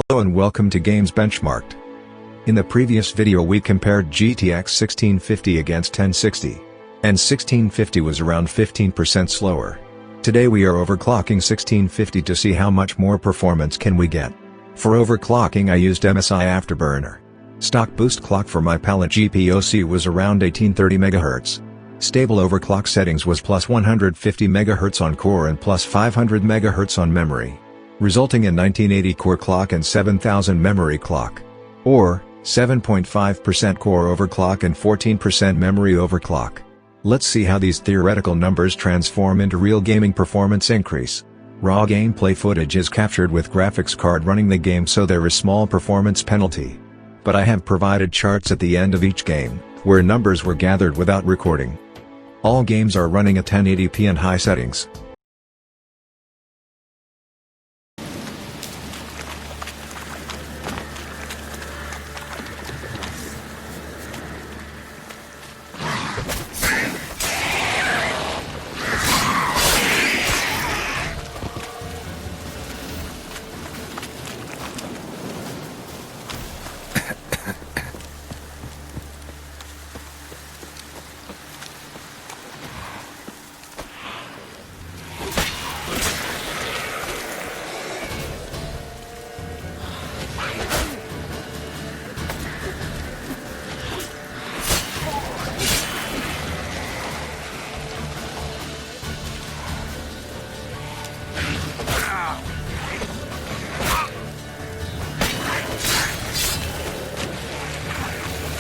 Hello and welcome to Games Benchmarked. In the previous video we compared GTX 1650 against 1060, and 1650 was around 15% slower. Today we are overclocking 1650 to see how much more performance can we get. For overclocking I used MSI Afterburner. Stock boost clock for my PALIT GPOC was around 1830 MHz. Stable overclock settings was plus 150 MHz on core and plus 500 MHz on memory, resulting in 1980 core clock and 7000 memory clock. Or, 7.5% core overclock and 14% memory overclock. Let's see how these theoretical numbers transform into real gaming performance increase. Raw gameplay footage is captured with graphics card running the game, so there is small performance penalty. But I have provided charts at the end of each game, where numbers were gathered without recording. All games are running at 1080p and high settings.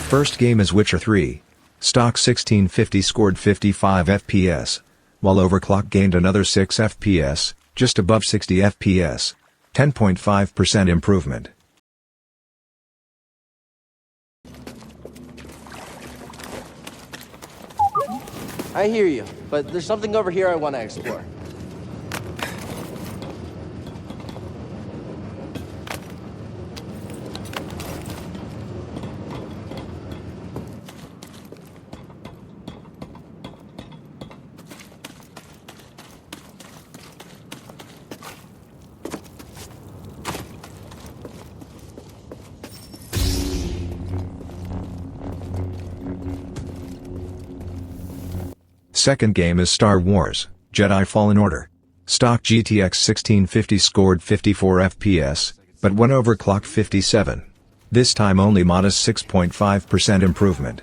First game is Witcher 3. Stock 1650 scored 55 FPS, while overclock gained another 6 FPS, just above 60 FPS. 10.5% improvement. I hear you, but there's something over here I want to explore. Second game is Star Wars, Jedi Fallen Order. Stock GTX 1650 scored 54 FPS, but went overclock 57. This time only modest 6.5% improvement.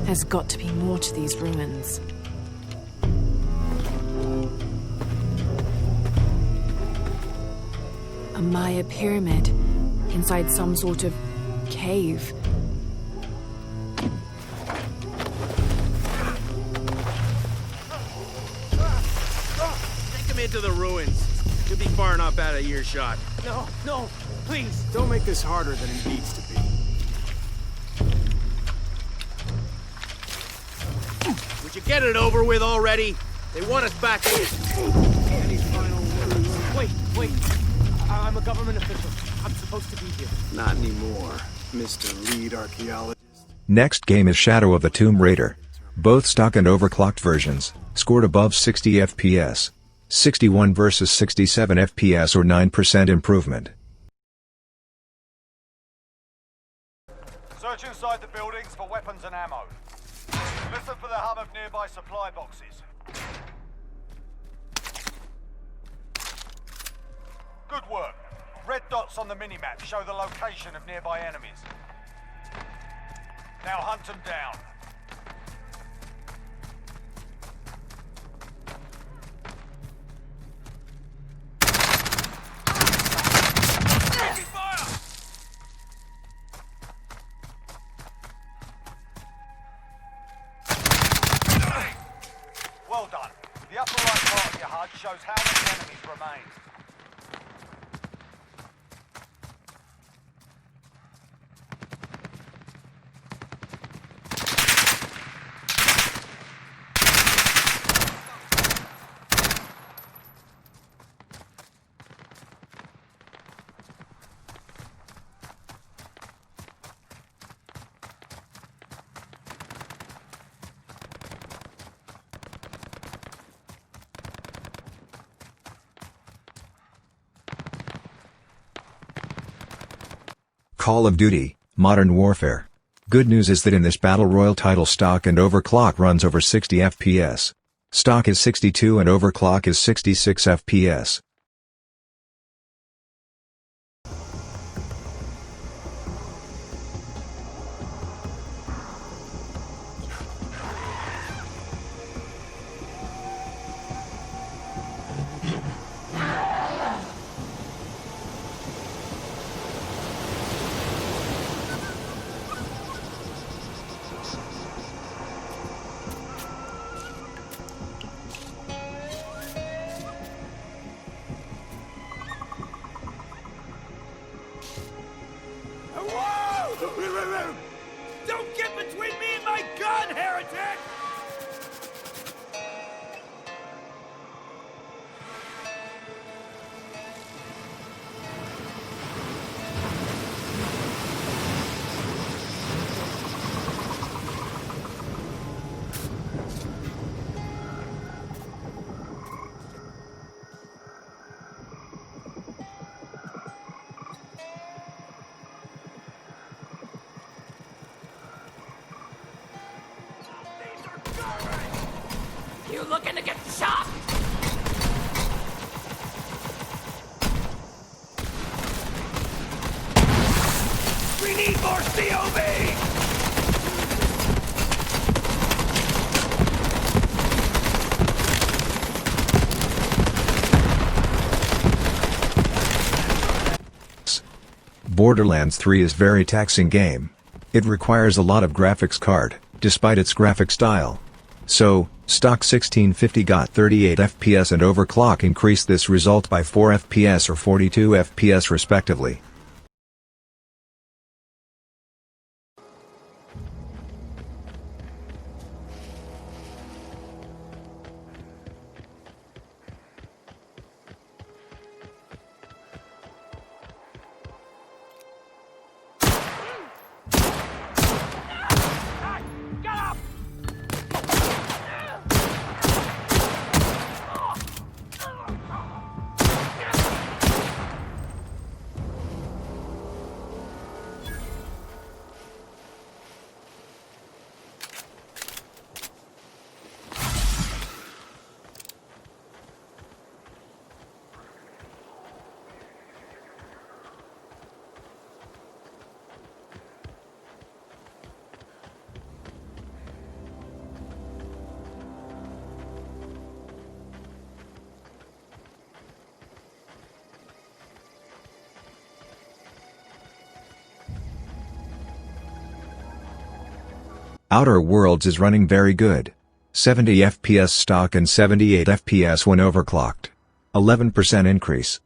There's got to be more to these ruins. A Maya pyramid inside some sort of cave. Take him into the ruins. Should be far enough out of earshot. No, please, don't make this harder than it needs to be. Would you get it over with already? They want us back in. Any final words? Wait. I'm a government official. I'm supposed to be here. Not anymore, Mr. Lead Archaeologist. Next game is Shadow of the Tomb Raider. Both stock and overclocked versions scored above 60 FPS. 61 versus 67 FPS or 9% improvement. Search inside the buildings for weapons and ammo. Listen for the hum of nearby supply boxes. Good work. Red dots on the minimap show the location of nearby enemies. Now hunt them down. Well done. The upper right part of your HUD shows how many enemies remain. Call of Duty, Modern Warfare. Good news is that in this Battle Royale title stock and overclock runs over 60 FPS. Stock is 62 and overclock is 66 FPS. Don't get between me and my gun, heretic! You looking to get shot? We need more COV! Borderlands 3 is very taxing game. It requires a lot of graphics card, despite its graphic style. So, stock 1650 got 38 FPS and overclock increased this result by 4 FPS or 42 FPS respectively. Outer Worlds is running very good. 70 FPS stock and 78 FPS when overclocked. 11% increase.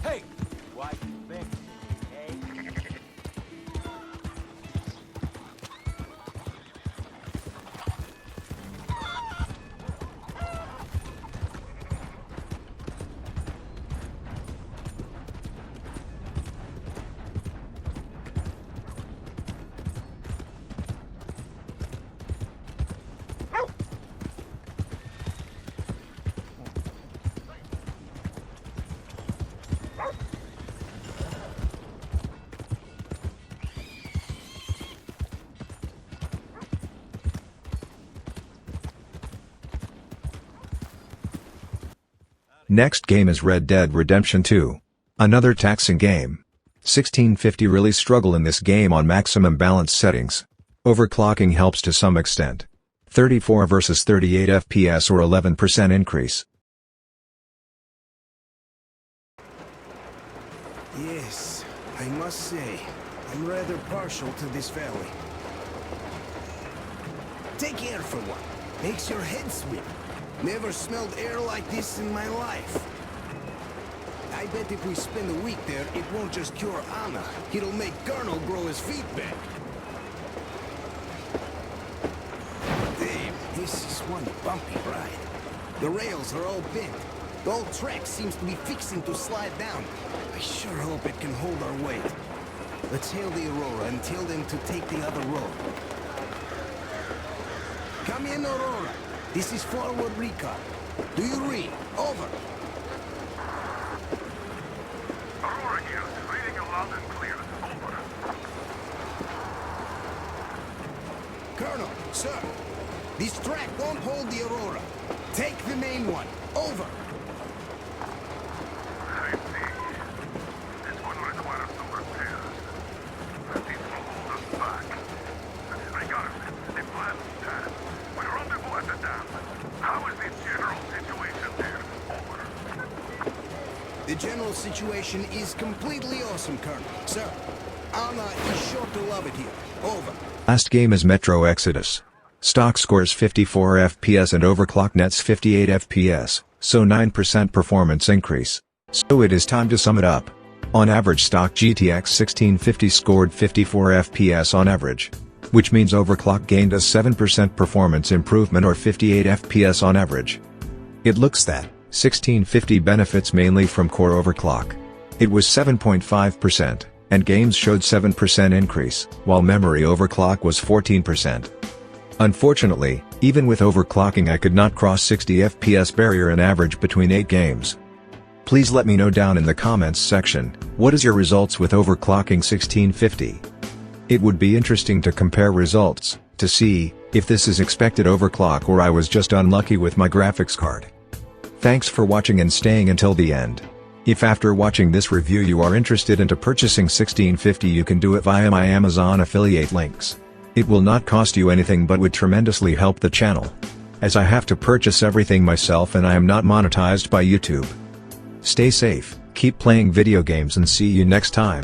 Hey! Why you think, eh? Next game is Red Dead Redemption 2. Another taxing game. 1650 really struggle in this game on maximum balance settings. Overclocking helps to some extent. 34 versus 38 FPS or 11% increase. Yes, I must say, I'm rather partial to this valley. Take air for one. Makes your head swim. Never smelled air like this in my life. I bet if we spend a week there, it won't just cure Anna. It'll make Colonel grow his feet back. Damn, This is one bumpy ride. The rails are all bent. The whole track seems to be fixing to slide down. I sure hope it can hold our weight. Let's hail the Aurora and tell them to take the other road. Come in, Aurora. This is forward recon. Do you read? Over. Aurora here, reading you loud and clear. Over. Colonel, sir. This track won't hold the Aurora. Take the main one. Over. I see. This one requires some repairs. These will hold us back. Regardless, the plan stands. We rendezvous at the dam. How is the general situation there? Over. The general situation is completely awesome, Colonel. Sir, Anna is sure to love it here. Over. Last game is Metro Exodus. Stock scores 54 FPS and overclock nets 58 FPS, so 9% performance increase. So it is time to sum it up. On average, stock GTX 1650 scored 54 FPS on average, which means overclock gained a 7% performance improvement or 58 FPS on average. It looks that 1650 benefits mainly from core overclock. It was 7.5%, and games showed 7% increase, while memory overclock was 14%. Unfortunately, even with overclocking I could not cross 60 FPS barrier in average between 8 games. Please let me know down in the comments section, what is your results with overclocking 1650? It would be interesting to compare results, to see, if this is expected overclock or I was just unlucky with my graphics card. Thanks for watching and staying until the end. If after watching this review you are interested into purchasing 1650 you can do it via my Amazon affiliate links. It will not cost you anything but would tremendously help the channel, as I have to purchase everything myself and I am not monetized by YouTube. Stay safe, keep playing video games and see you next time.